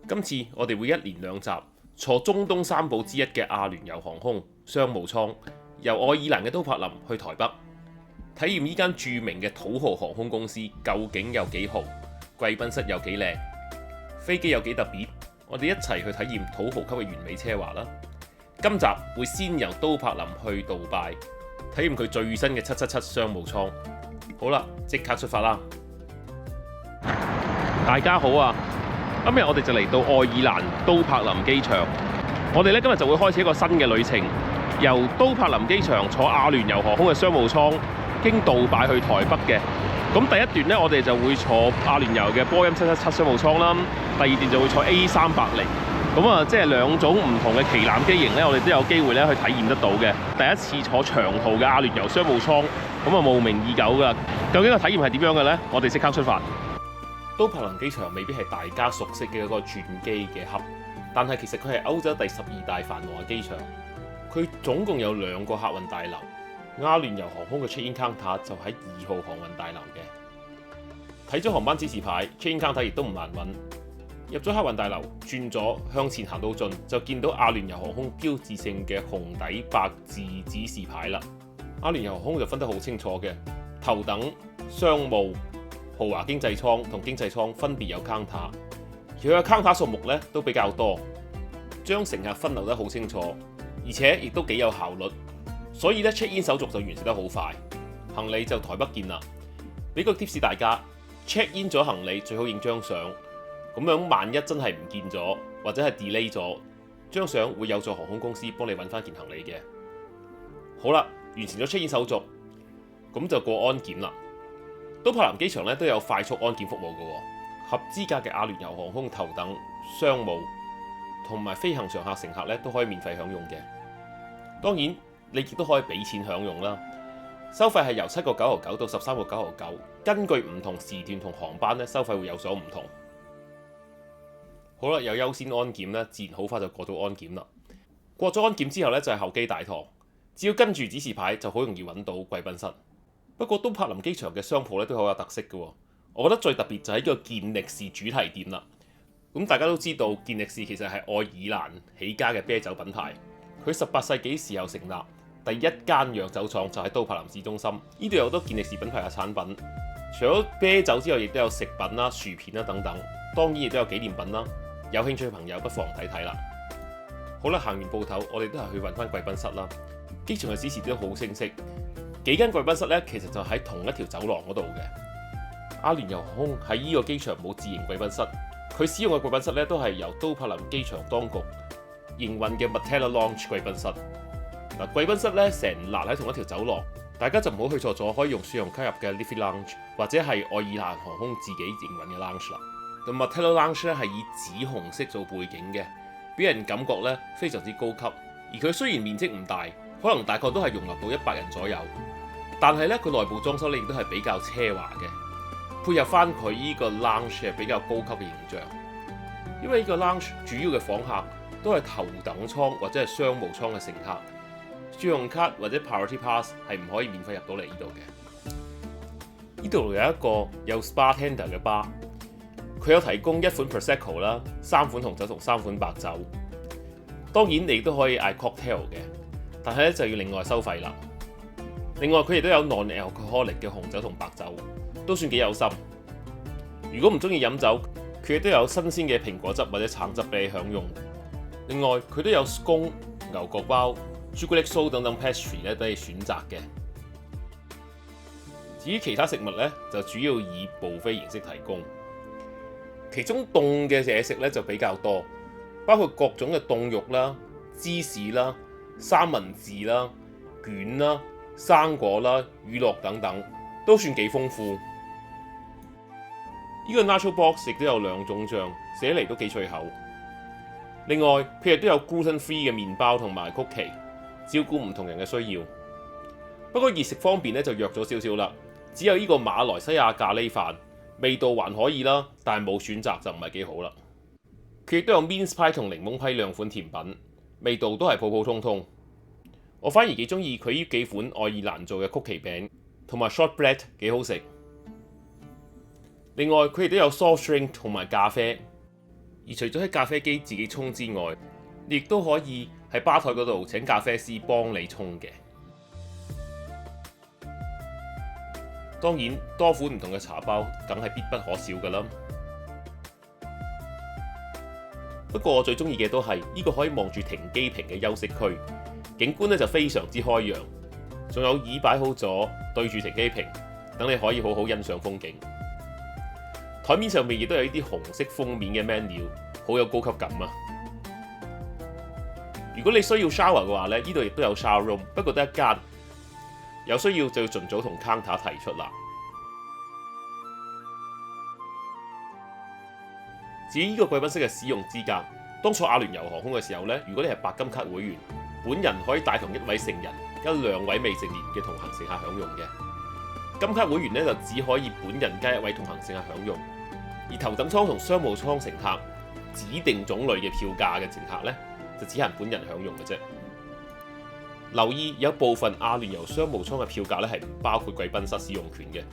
今次我哋會一連兩集坐中東三寶之一嘅阿聯酋航空商務艙，由愛爾蘭嘅都柏林去台北，體驗呢間著名嘅土豪航空公司究竟有幾豪，貴賓室有幾靚，飛機有幾特別，我哋一齊去體驗土豪級嘅完美奢華啦！今集會先由都柏林去杜拜，體驗佢最新嘅777商務艙。好啦，即刻出發啦！大家好啊！今日我哋就嚟到愛爾蘭都柏林機場，我哋今日就會開始一個新嘅旅程，由都柏林機場坐阿聯酋航空嘅商務艙，經杜拜去台北嘅。咁第一段我哋就會坐阿聯酋嘅波音777商務艙啦，第二段就會坐 A380。咁啊，即係兩種唔同嘅旗艦機型我哋都有機會去體驗得到嘅。第一次坐長途嘅阿聯酋商務艙，咁啊慕名已久噶。究竟個體驗係點樣嘅呢？我哋即刻出發。都柏林機場未必係大家熟悉嘅一個轉機嘅 hub，但係其實佢係歐洲第12大繁華嘅機場。佢總共有2個客運大樓，阿聯酋航空嘅 check-in counter 就喺2號航運大樓嘅。睇咗航班指示牌 check-in counter 亦都唔難揾。入咗客運大樓，轉咗向前行到盡，就見到阿聯酋航空標誌性嘅紅底白字指示牌啦。阿聯酋航空就分得好清楚嘅，頭等、商務、豪華經濟艙同經濟艙分別有 counter， 而佢嘅 counter 數目都比較多，將乘客分流得好清楚，而且亦都幾有效率，所以check in 手續就完成得好快。行李就台北見啦。俾個 tips 大家 check in 咗行李最好影張相，咁樣萬一真係唔見咗或者係 delay 咗，張相會有助航空公司幫你揾翻件行李嘅。好啦，完成咗check in 手續，咁就過安檢啦。都柏林機場都有快速安檢服務嘅，合資格嘅阿聯酋航空頭等、商務同埋飛行常客乘客都可以免費享用嘅。當然你亦都可以俾錢享用啦。收費係由7個9毫9到13個9毫9，根據唔同時段同航班收費會有所唔同。好啦，有優先安檢自然好快就過到安檢啦。過咗安檢之後就係候機大堂，只要跟住指示牌就好容易揾到貴賓室。不過都柏林機場嘅商鋪都好有特色嘅，我覺得最特別就係呢個健力士主題店啦。咁大家都知道健力士其實係愛爾蘭起家嘅啤酒品牌，佢18世紀時候成立，第一間釀酒廠就喺都柏林市中心。呢度有好多健力士品牌嘅產品，除咗啤酒之外，亦都有食品啦、薯片啦等等，當然亦都有紀念品啦。有興趣嘅朋友不妨睇睇啦。好啦，行完鋪頭，我哋都係去揾翻貴賓室啦。機場嘅指示都好清晰。幾間貴賓室其實就喺同一條走廊嗰度嘅。阿聯酋航空喺呢個機場冇自營貴賓室，佢使用嘅貴賓室都係由都柏林機場當局營運嘅 Motella Lounge 貴賓室。嗱，貴賓室成立喺同一條走廊，大家就唔好去錯咗可以用信用卡入嘅 Liffey Lounge 或者係愛爾蘭航空自己營運嘅 Lounge 啦。咁 Motella Lounge 係以紫紅色做背景嘅，俾人感覺非常之高級。而佢雖然面積唔大，可能大概都係容納到100人左右，但係佢內部裝修亦都係比較奢華嘅，配合翻佢呢個 lounge 比較高級嘅形象。因為呢個 lounge 主要嘅訪客都係頭等艙或者係商務艙嘅乘客，信用卡或者 Priority Pass 係唔可以免費入到嚟呢度嘅。呢度有一個有 Spa Tender 嘅 bar， 佢有提供1款 Prosecco 啦、3款紅酒同3款白酒。當然你都可以嗌 cocktail 嘅，但係就要另外收費啦。另外佢亦都有 non-alcoholic 嘅紅酒同白酒，都算幾有心。如果唔中意飲酒，佢亦都有新鮮嘅蘋果汁或者橙汁俾你享用。另外佢都有 scone、牛角包、朱古力酥等等 pastry 俾你選擇嘅。至於其他食物就主要以 buffet 形式提供，其中凍嘅嘢食就比較多，包括各種嘅凍肉啦、芝士啦、三文治啦、卷啦、生果啦、乳酪等等，都算幾豐富。呢個 nacho box 亦都有2種醬，寫嚟都幾脆口。另外佢亦都有 gluten free 嘅麵包同埋曲奇，照顧唔同人嘅需要。不過熱食方面就弱咗少少啦，只有呢個馬來西亞咖喱飯，味道還可以啦，但係冇選擇就唔係幾好啦。佢亦都有 mince pie 同檸檬批2款甜品，味道都係普普通通。我反而幾中意佢呢幾款愛爾蘭做嘅曲奇餅同埋 shortbread 幾好食。另外佢亦都有 soft drink 同埋咖啡，而除咗喺咖啡機自己沖之外，你亦都可以喺吧台嗰度請咖啡師幫你沖嘅。當然，多款唔同嘅茶包梗係必不可少㗎啦。不過我最中意嘅都係呢個可以望住停機坪嘅休息區，景觀咧就非常之開揚，仲有椅擺好咗對住停機坪，等你可以好好欣賞風景。台面上面亦都有呢啲紅色封面嘅 menu， 好有高級感啊！如果你需要 shower 嘅話咧，呢度亦都有 shower room， 不過得一間，有需要就要盡早同 counter 提出啦。至於呢個貴賓室嘅使用資格，當坐阿聯酋航空嘅時候咧，如果你係白金卡會員，本人可以帶同一位成人、2位未成年嘅同行乘客享用嘅。金卡會員咧就只可以本人加1位同行乘客享用，而頭等艙同商務艙乘客指定種類嘅票價嘅乘客咧，就只係本人享用嘅啫。留意有部分阿聯酋商務艙嘅票價咧係唔包括貴賓室使用權嘅，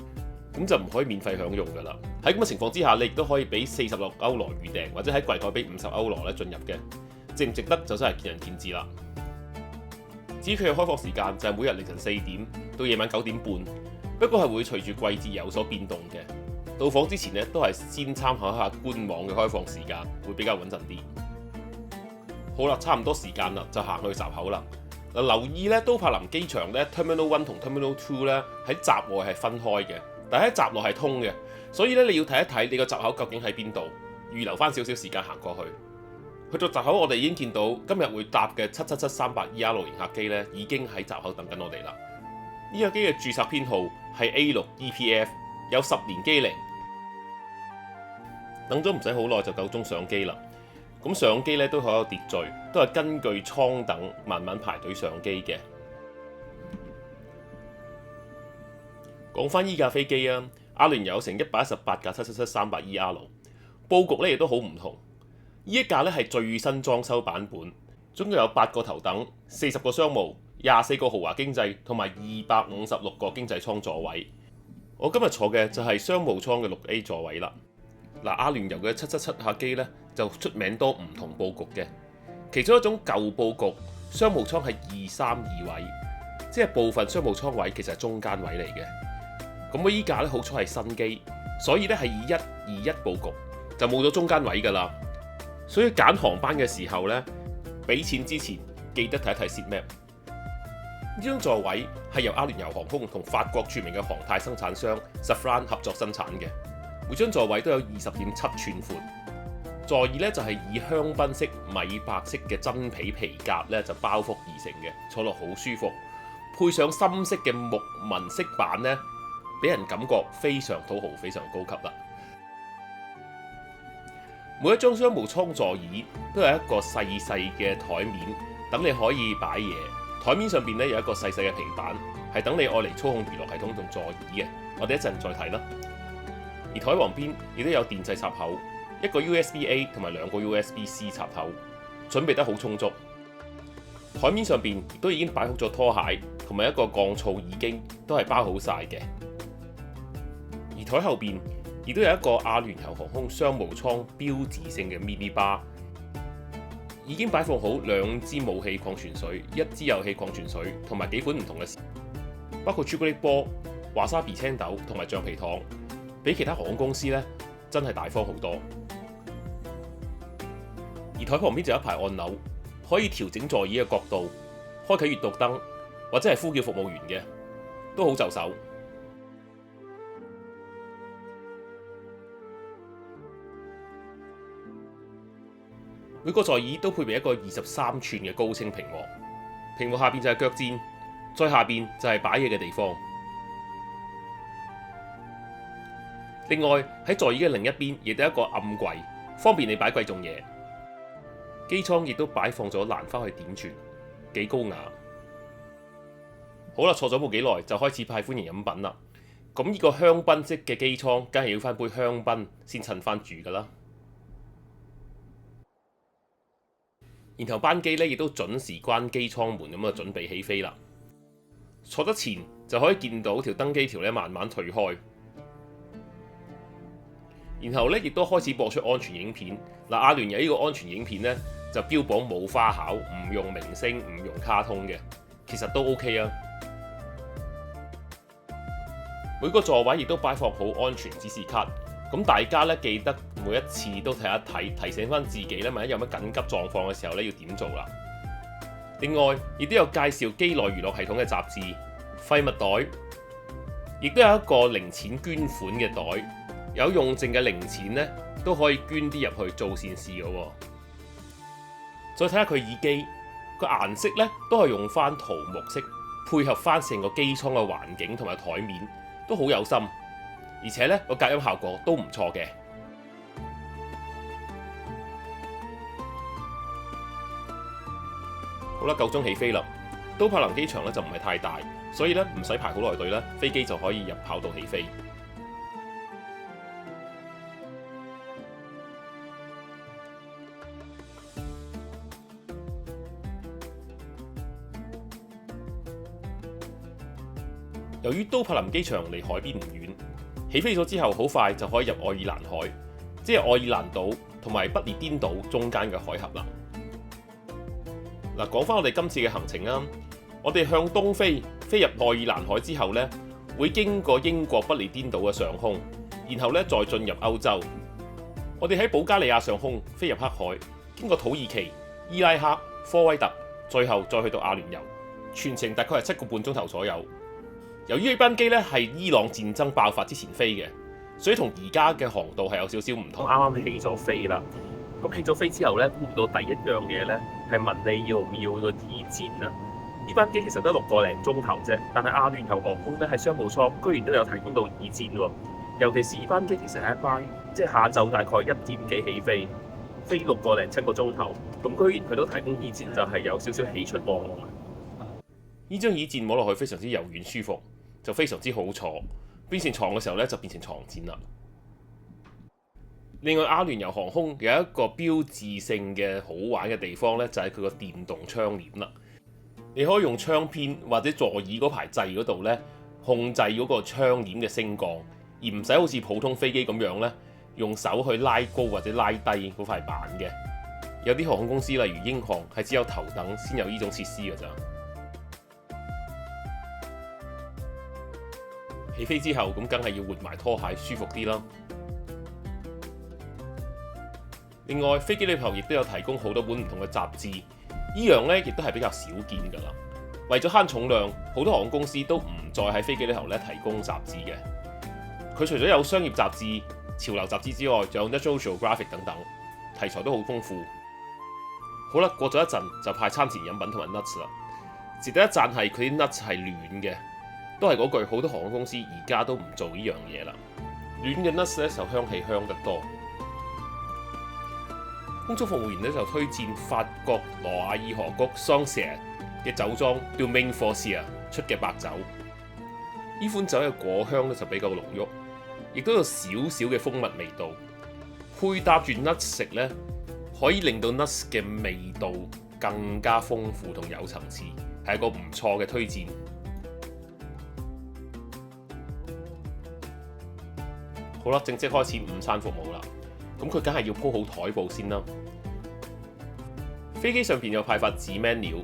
咁就唔可以免費享用㗎啦。喺咁嘅情況之下，你亦都可以俾46歐羅預訂，或者喺櫃台俾50歐羅咧進入嘅，值唔值得就真係見仁見智啦。至於佢嘅開放時間就係每日凌晨4點到夜晚9點半，不過係會隨住季節有所變動嘅。到訪之前咧都係先參考一下官網嘅開放時間，會比較穩陣啲。好啦，差唔多時間啦，就行去閘口啦。嗱，留意咧，都柏林機場咧 Terminal 1同 Terminal 2咧喺閘外係分開嘅，但係喺閘內係通嘅，所以咧你要睇一睇你個閘口究竟喺邊度，預留翻少少時間行過去。去到閘口，我哋已經見到今日會搭嘅777-300ER 型客機咧，已經喺閘口等緊我哋啦。呢架機嘅註冊編號係 A6 EPF， 有10年機齡。等咗唔使好耐就夠鐘上機啦。咁上機咧都好有秩序，都係根據艙等慢慢排隊上機嘅。講翻依架飛機啊，阿聯有成118架777-300ER， 佈局咧亦都好唔同。呢一架咧係最新裝修版本，總共有8個頭等、40個商務、24個豪華經濟同埋256個經濟艙座位。我今日坐嘅就係商務艙嘅6A 座位啦。嗱，阿聯酋嘅777客機咧就出名多唔同佈局嘅，其中一種舊佈局，商務艙係232位，即係部分商務艙位其實係中間位嚟嘅。咁我依架咧好彩係新機，所以咧係以121佈局，就冇咗中間位㗎啦。所以揀航班嘅時候咧，俾錢之前記得睇一睇 seat map。呢張座位係由阿聯酋航空同法國著名嘅航太生產商 Safran 合作生產嘅。每張座位都有20.7寸寬，座椅咧就係以香檳色、米白色嘅真皮皮革咧就包覆而成嘅，坐落好舒服。配上深色嘅木紋飾板咧，俾人感覺非常土豪、非常高級啦。每一張商務艙座椅都有一個細細嘅台面，等你可以擺嘢。台面上邊咧有一個細細嘅平板，係等你愛嚟操控娛樂系統同座椅嘅。我哋一陣再睇啦。而台旁邊亦都有電掣插口，一個 USB-A 同埋2個 USB-C 插頭，準備得好充足。台面上邊亦都已經擺好咗拖鞋同埋一個降噪耳機，都係包好晒嘅。而台後邊亦都有一個阿聯酋航空商務艙標誌性嘅 mini bar， 已經擺放好2支武器礦泉水、1支有氣礦泉水同埋幾款唔同嘅，包括朱古力波、華沙比青豆同埋橡皮糖。比其他航空公司咧真係大方好多，而台旁邊就有一排按鈕，可以調整座椅嘅角度，開啟閲讀燈或者係呼叫服務員嘅，都好就手。每個座椅都配備一個23寸嘅高清屏幕，屏幕下邊就係腳墊，再下邊就係擺嘢嘅地方。另外喺座椅嘅另一邊亦都有一個暗櫃，方便你擺貴重嘢。機艙亦都擺放咗蘭花去點綴，幾高雅。好啦，坐咗冇幾耐就開始派歡迎飲品啦。咁呢個香檳色嘅機艙，梗係要翻杯香檳先襯翻住噶啦。然後班機咧亦都準時關機艙門，咁啊準備起飛啦。坐得前就可以見到條登機條咧慢慢退開。然後咧亦都開始播出安全影片。嗱，阿聯酋呢個安全影片咧就標榜冇花巧，唔用明星，唔用卡通嘅，其實都 OK 啊。每個座位亦都擺放好安全指示卡，咁大家咧記得每一次都睇一睇，提醒翻自己咧，萬一有乜緊急狀況嘅時候咧要點做啦。另外，亦都有介紹機內娛樂系統嘅雜誌、廢物袋，亦都有一個零錢捐款嘅袋，有用剩嘅零錢咧都可以捐啲入去做善事嘅喎。再睇下佢耳機個顏色咧，都係用翻桃木色，配合翻成個機艙嘅環境同埋台面，都好有心，而且咧個隔音效果都唔錯嘅。好啦，夠鐘起飛啦！都柏林機場咧就唔係太大，所以咧唔使排好耐隊啦，飛機就可以入跑道起飛。由於都柏林機場離海邊唔遠，起飛咗之後好快就可以入愛爾蘭海，即係愛爾蘭島同埋不列顛島中間嘅海峽啦。嗱，講翻我哋今次嘅行程啦，我哋向東飛入愛爾蘭海之後呢，會經過英國不列顛島嘅上空，然後咧再進入歐洲。我哋喺保加利亞上空飛入黑海，經過土耳其、伊拉克、科威特，最後再去到阿聯酋，全程大概係7個半鐘頭左右。由於呢班機咧係伊朗戰爭爆發之前飛嘅，所以同而家嘅航道係有少少唔同。啱啱起咗飛啦。咁起咗飛之後咧，估唔到第一樣嘢咧係問你要唔要個耳墊啊？呢班機其實得6個零鐘頭啫，但係阿聯酋航空咧喺商務艙居然都有提供到耳墊喎。尤其是呢班機其實係一班即係下晝大概1點幾起飛，飛6個零7個鐘頭，咁居然佢都提供耳墊，就係有少少喜出望外。呢張耳墊摸落去非常之柔軟舒服，就非常之好坐，變成床嘅時候咧就變成床墊啦。另外，阿聯酋航空有一個標誌性嘅好玩嘅地方咧，就係佢個電動窗簾啦。你可以用窗邊或者座椅嗰排掣嗰度咧，控制嗰個窗簾嘅升降，而唔使好似普通飛機咁樣咧，用手去拉高或者拉低嗰塊板嘅。有啲航空公司例如英航係只有頭等先有呢種設施㗎咋。起飛之後咁，梗係要換埋拖鞋舒服啲啦。另外，飛機裏頭亦都有提供好多本唔同嘅雜誌，呢樣咧亦都係比較少見㗎啦。為咗慳重量，好多航空公司都唔再喺飛機裏頭咧提供雜誌嘅。佢除咗有商業雜誌、潮流雜誌之外，仲有 National Geographic 等等，題材都好豐富。好啦，過咗一陣就派餐前飲品同埋 nuts 啦。值得一讚係佢啲 nuts 係暖嘅，都係嗰句，好多航空公司而家都唔做呢樣嘢啦。暖嘅 nuts 咧就香氣香得多。空中服務員咧就推薦法國羅瓦爾河谷 Sancerre 嘅酒莊 Domaine Forcier 出嘅白酒。呢款酒嘅果香咧就比較濃郁，亦都有少少嘅蜂蜜味道。配搭住 nuts 食咧，可以令到 nuts 嘅味道更加豐富同有層次，係一個唔錯嘅推薦。好啦，正式開始午餐服務啦。咁佢梗係要鋪好台布先啦。飛機上邊有派發紙 menu，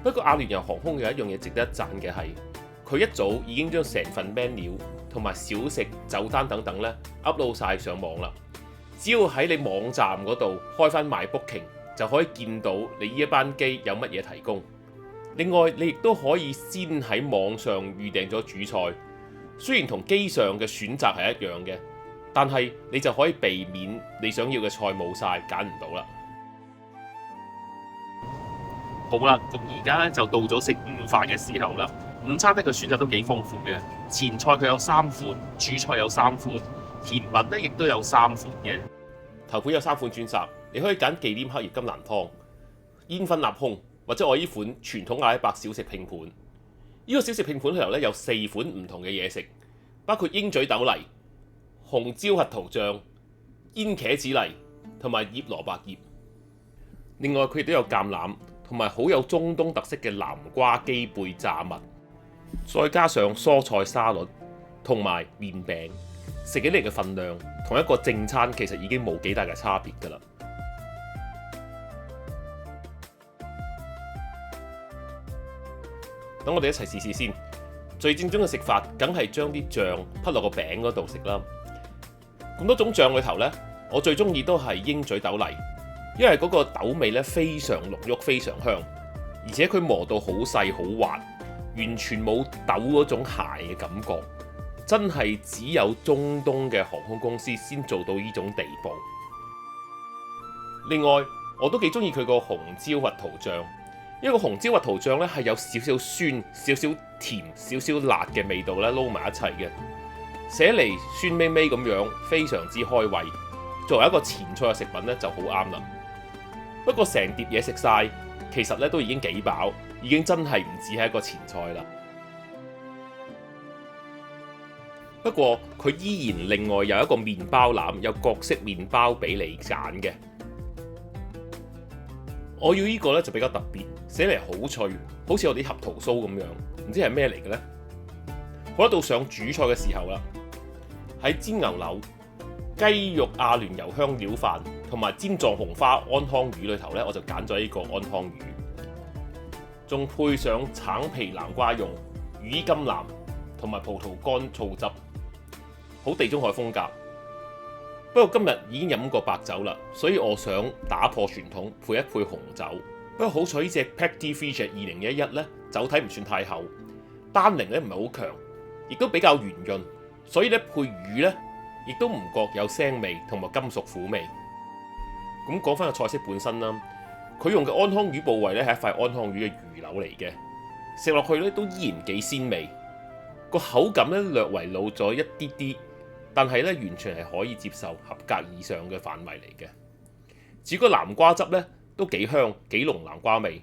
不過阿聯酋航空有一樣嘢值得一讚嘅係，佢一早已經將成份 menu 同埋小食、酒單等等咧 upload 晒上網啦。只要喺你網站嗰度開翻 MyBooking， 就可以見到你呢一班機有乜嘢提供。另外，你亦都可以先喺網上預訂咗主菜，雖然同機上嘅選擇係一樣嘅，但係你就可以避免你想要嘅菜冇晒，揀唔到啦。好啦，咁而家咧就到咗食午飯嘅時候啦。午餐咧佢選擇都幾豐富嘅，前菜佢有3款，主菜有3款，甜品咧亦都有3款嘅。頭盤有3款選擇，你可以揀忌廉黑葉甘藍湯、煙燻臘胸，或者我呢款傳統阿拉伯小食拼盤。呢個小食拼盤裏頭咧有4款唔同嘅嘢食，包括鷹嘴豆泥、紅椒核桃醬、煙茄子泥同埋醃蘿蔔葉。另外佢亦都有橄欖同埋好有中東特色嘅南瓜雞背炸物，再加上蔬菜沙律同埋麵餅，食起嚟嘅份量同一個正餐其實已經冇幾大嘅差別㗎啦。等我哋一齊試試先。最正宗嘅食法，梗係將啲醬潷落個餅嗰度食啦。咁多種醬裏頭呢，我最中意都係鷹嘴豆泥，因為嗰個豆味咧非常濃郁、非常香，而且佢磨到好細好滑，完全冇豆嗰種鞋嘅感覺，真係只有中東嘅航空公司先做到呢種地步。另外，我都幾中意佢個紅椒核桃醬。一個紅椒核桃醬咧係有少少酸、少少甜、少少辣嘅味道咧撈埋一齊嘅，寫嚟酸味味咁樣，非常之開胃。作為一個前菜嘅食品咧就好啱啦。不過成碟嘢食晒，其實咧都已經幾飽，已經真係唔止係一個前菜啦。不過佢依然另外有一個麵包籃，有各式麵包俾你揀嘅。我要呢個咧就比較特別，寫嚟好脆，好似有啲合桃酥咁樣，唔知係咩嚟嘅呢？好啦，到上主菜嘅時候啦，喺煎牛柳、雞肉阿聯酋香料飯同埋煎藏紅花安康魚裏頭咧，我就揀咗呢個安康魚，仲配上橙皮南瓜蓉、羽衣甘藍同埋葡萄乾醋汁，好地中海風格。不過今日已經飲過白酒啦，所以我想打破傳統，配一配紅酒。不過好彩呢隻 Petite Vieux 2011咧，酒體唔算太厚，單寧咧唔係好強，亦都比較圓潤，所以咧配魚咧，亦都唔覺有腥味同埋金屬苦味。咁講翻個菜式本身啦，佢用嘅安康魚部位咧係一塊安康魚嘅魚柳嚟嘅，食落去咧都依然幾鮮味，個口感咧略為老咗一啲啲。但係咧，完全係可以接受，合格以上嘅範圍嚟嘅。至於個南瓜汁咧，都幾香幾濃南瓜味，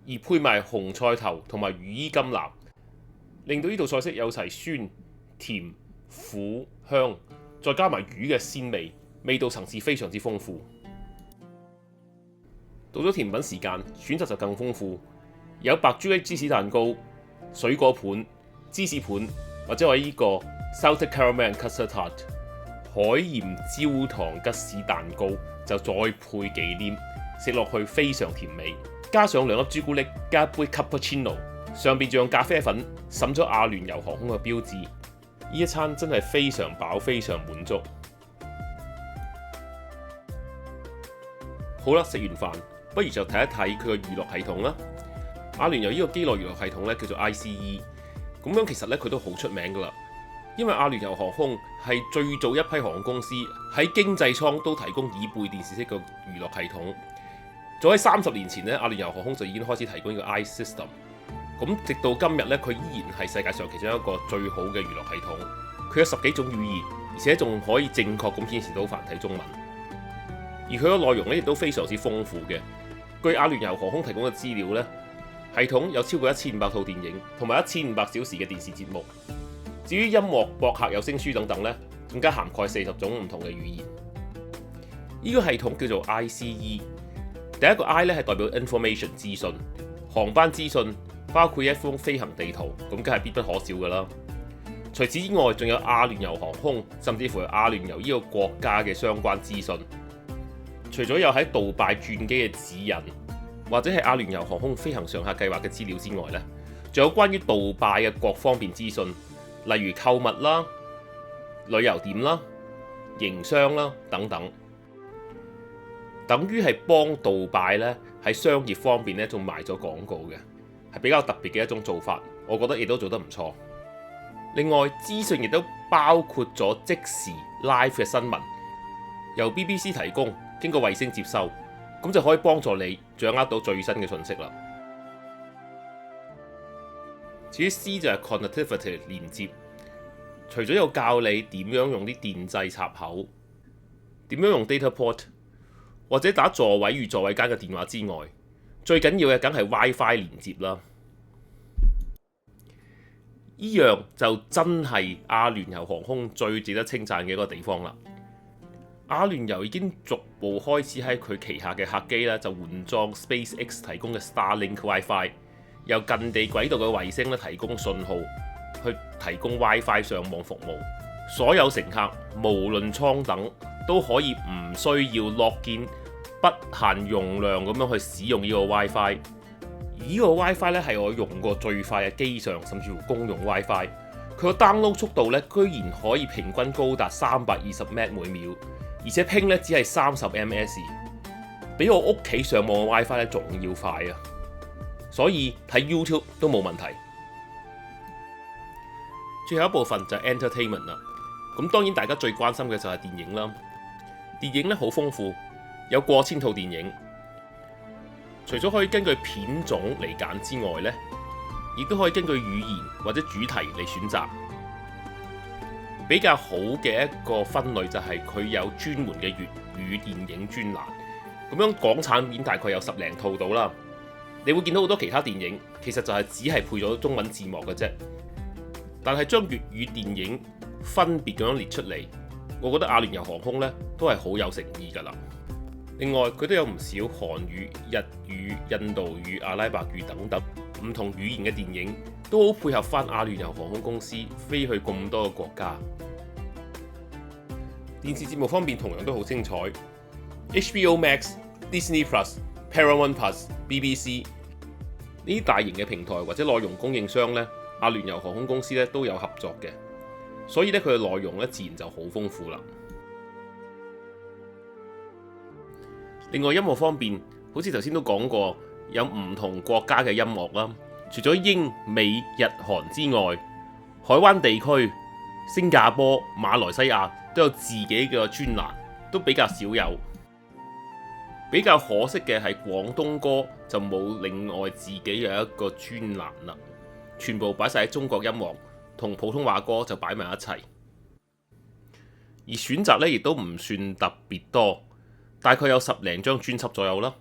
而配埋紅菜頭同埋羽衣甘藍，令到呢道菜式有齊酸、甜、苦、香，再加埋魚嘅鮮味，味道層次非常之豐富。到咗甜品時間，選擇就更豐富，有白朱古力芝士蛋糕、水果盤、芝士盤，或者我呢個Salted Caramel and Custard Tart 海鹽焦糖吉士蛋糕，就再配忌廉，食落去非常甜美。加上2粒朱古力，加一杯 Cappuccino， 上邊仲用咖啡粉滲咗阿聯酋航空嘅標誌。呢一餐真係非常飽，非常滿足。好啦，食完飯，不如就睇一睇佢個娛樂系統啦。阿聯酋呢個機內娛樂系統咧叫做 ICE， 咁樣其實咧佢都好出名噶啦。因為阿聯酋航空係最早一批航空公司喺經濟艙都提供椅背電視式嘅娛樂系統。早喺30年前咧，阿聯酋航空就已經開始提供呢個 ICE system。咁直到今日咧，佢依然係世界上其中一個最好嘅娛樂系統。佢有10幾種語言，而且仲可以正確咁顯示到繁體中文。而佢嘅內容咧亦都非常之豐富嘅。據阿聯酋航空提供嘅資料咧，系統有超過1500套電影同埋1500小時嘅電視節目。至於音樂、博客、有聲書等等咧，更加涵蓋40種唔同嘅語言。呢個系統叫做 ICE。第一個 I 咧係代表 information 資訊，航班資訊包括一封飛行地圖，咁梗係必不可少㗎啦。除此之外，仲有阿聯酋航空，甚至乎係阿聯酋呢個國家嘅相關資訊。除咗有喺杜拜轉機嘅指引，或者係阿聯酋航空飛行上客計劃嘅資料之外咧，仲有關於杜拜嘅各方面資訊。例如購物啦、旅遊點啦、營商啦等等，等於係幫杜拜咧喺商業方面咧仲賣咗廣告嘅，係比較特別嘅一種做法。我覺得亦都做得唔錯。另外資訊亦都包括咗即時 live 嘅新聞，由 BBC 提供，經過衛星接收，咁就可以幫助你掌握到最新嘅信息啦。至於 C 就係 connectivity 連接，除咗有教你點樣用啲電掣插口，點樣用 data port， 或者打座位與座位間嘅電話之外，最緊要嘅梗係 WiFi 連接啦。依樣就真係阿聯酋航空最值得稱讚嘅一個地方啦。阿聯酋已經逐步開始喺佢旗下嘅客機咧就換裝 SpaceX 提供嘅 Starlink WiFi。由近地軌道嘅衛星咧提供信號，去提供 WiFi 上網服務，所有乘客無論艙等都可以唔需要 login，不限容量咁樣去使用呢個 WiFi。而呢個 WiFi 咧係我用過最快嘅機上，甚至乎公用 WiFi。佢個 download 速度咧居然可以平均高達320 Mbps 每秒，而且拼咧只係30 ms， 比我屋企上網嘅 WiFi 咧仲要快啊！所以睇 YouTube 都冇問題。最後一部分就係 entertainment 啦。咁當然大家最關心嘅就係電影啦。電影咧好豐富，有過千套電影。除咗可以根據片種嚟揀之外咧，亦都可以根據語言或者主題嚟選擇。比較好嘅一個分類就係佢有專門嘅粵語電影專欄。咁樣港產片大概有10零套到啦。你會見到好多其他電影，其實就係只係配咗中文字幕嘅啫。但係將粵語電影分別咁樣列出嚟，我覺得阿聯酋航空咧都係好有誠意㗎啦。另外佢都有唔少韓語、日語、印度語、阿拉伯語等等唔同語言嘅電影，都好配合翻阿聯酋航空公司飛去咁多個國家。電視節目方面同樣都好精彩 ，HBO Max、Disney Plus、Paramount Plus、BBC 呢啲大型嘅平台或者內容供應商咧，阿聯酋航空公司咧都有合作嘅，所以咧佢嘅內容咧自然就好豐富啦。另外音樂方面，好似頭先都講過，有唔同國家嘅音樂啦。除咗英美日韓之外，海灣地區、新加坡、馬來西亞都有自己嘅專欄，都比較少有。比較可惜嘅係廣東歌就冇另外自己有一個專欄啦，全部擺晒喺中國音樂同普通話歌就擺埋一齊。而選擇咧亦都唔算特別多，大概有10零張專輯左右啦。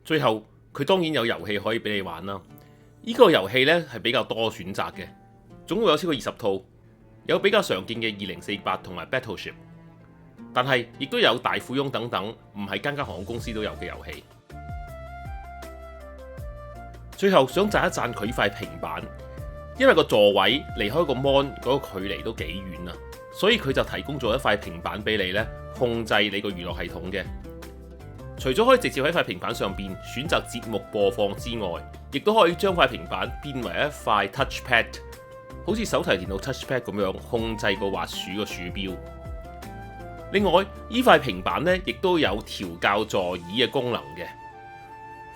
最後佢當然有遊戲可以俾你玩啦。呢個遊戲咧係比較多選擇嘅，總共有超過20套，有比較常見嘅2048同埋 Battleship， 但係亦都有大富翁等等唔係間航空公司都有嘅遊戲。最後想讚一讚佢塊平板，因為個座位離開個 mon 嗰個距離都幾遠啊，所以佢就提供咗一塊平板俾你咧控制你個娛樂系統嘅。除咗可以直接喺塊平板上邊選擇節目播放之外，亦都可以將塊平板變為一塊 touchpad， 好似手提電腦 touchpad 咁樣控制個滑鼠個鼠標。另外，呢塊平板咧亦都有調校座椅嘅功能嘅，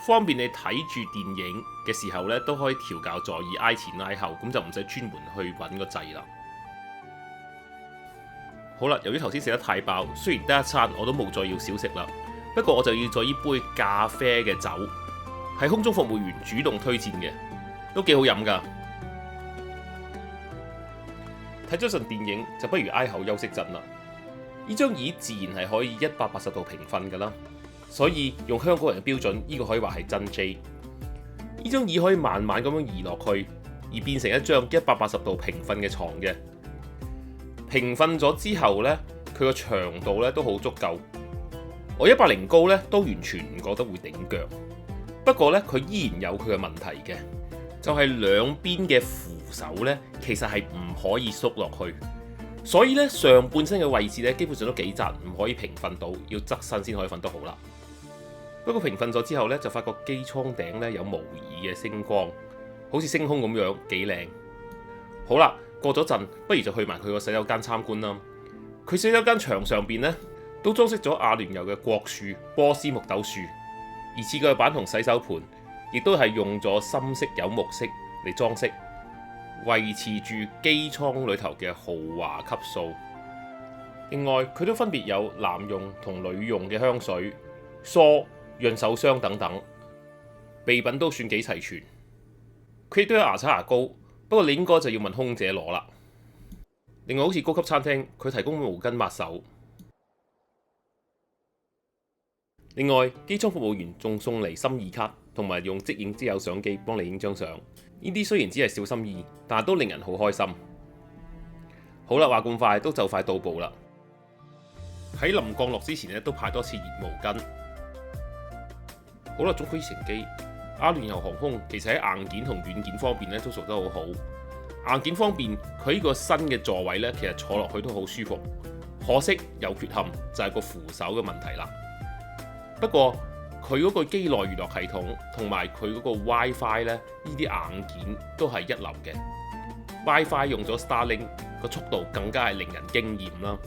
方便你睇住電影嘅時候咧都可以調校座椅挨前挨後，咁就唔使專門去揾個掣啦。好啦，由於頭先食得太飽，雖然得一餐，我都冇再要小食啦。不過我就要咗呢杯咖啡嘅酒，係空中服務員主動推薦嘅，都幾好飲㗎。睇咗陣電影就不如挨後休息陣啦。呢張椅自然係可以180度平瞓㗎啦，所以用香港人嘅標準，呢個可以話係真 J。呢張椅可以慢慢咁樣移落去，而變成一張180度平瞓嘅床嘅。平瞓咗之後呢，佢個長度咧都好足夠。我180高咧都完全唔覺得會頂腳，不過咧佢依然有佢嘅問題嘅，就係兩邊嘅扶手咧其實係唔可以縮落去，所以咧上半身嘅位置咧基本上都幾窄，唔可以平瞓到，要側身先可以瞓得好啦。不過平瞓咗之後咧就發覺機艙頂咧有模擬嘅星光，好似星空咁樣幾靚。好啦，過咗陣，不如就去埋佢個洗手間參觀啦。佢洗手間牆上邊咧都裝飾咗阿聯酋嘅國樹波斯木豆樹，而廁腳板同洗手盤亦都係用咗深色柚木色嚟裝飾，維持住機艙裏頭嘅豪華級數。另外佢都分別有男用同女用嘅香水、梳、潤手霜等等，備品都算幾齊全。佢亦都有牙刷牙膏，不過你應該就要問空姐攞啦。另外好似高級餐廳，佢提供毛巾抹手。另外，機艙服務員仲送嚟心意卡，同埋用即影即有相機幫你影張相。呢啲雖然只係小心意，但係都令人好開心。好啦，話咁快都就快到埗啦。喺臨降落之前咧，都派多次熱毛巾。好啦，總括成機，阿聯酋航空其實喺硬件同軟件方面咧都做得好好。硬件方面，佢呢個新嘅座位呢，其實坐落去都好舒服。可惜有缺陷就係個扶手嘅問題啦。不過佢嗰個機內娛樂系統同埋佢嗰個 WiFi 呢，呢啲硬件都係一流嘅。WiFi 用咗 Starlink，個速度更加係令人驚豔啦。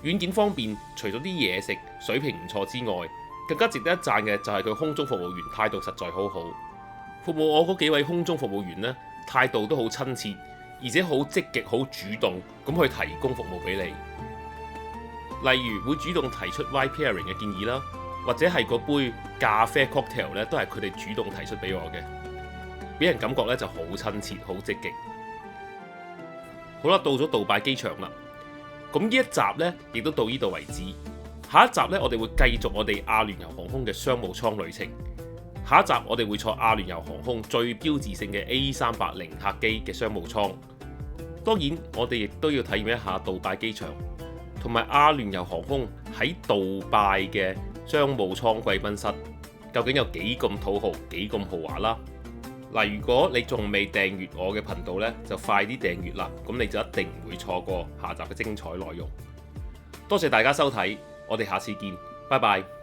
軟件方面，除咗啲嘢食水平唔錯之外，更加值得一讚嘅就係佢空中服務員態度實在好好。服務我嗰幾位空中服務員呢，態度都好親切，而且好積極、好主動咁去提供服務俾你。例如會主動提出 ride pairing 嘅建議啦，或者係嗰杯咖啡 cocktail 咧，都係佢哋主動提出俾我嘅，俾人感覺咧就好親切、好積極。好啦，到咗杜拜機場啦，咁呢一集呢亦都到呢度為止。下一集呢，我哋會繼續我哋阿聯酋航空嘅商務艙旅程。下一集我哋會坐阿聯酋航空最標誌性嘅 A380 客機嘅商務艙。當然，我哋亦都要體驗一下杜拜機場同埋阿聯酋航空喺杜拜嘅商務艙貴賓室，究竟有幾咁土豪、幾咁豪華啦。嗱，如果你仲未訂閱我嘅頻道呢，就快啲訂閱啦，咁你就一定唔會錯過下集嘅精彩內容。多謝大家收睇，我哋下次見，拜拜。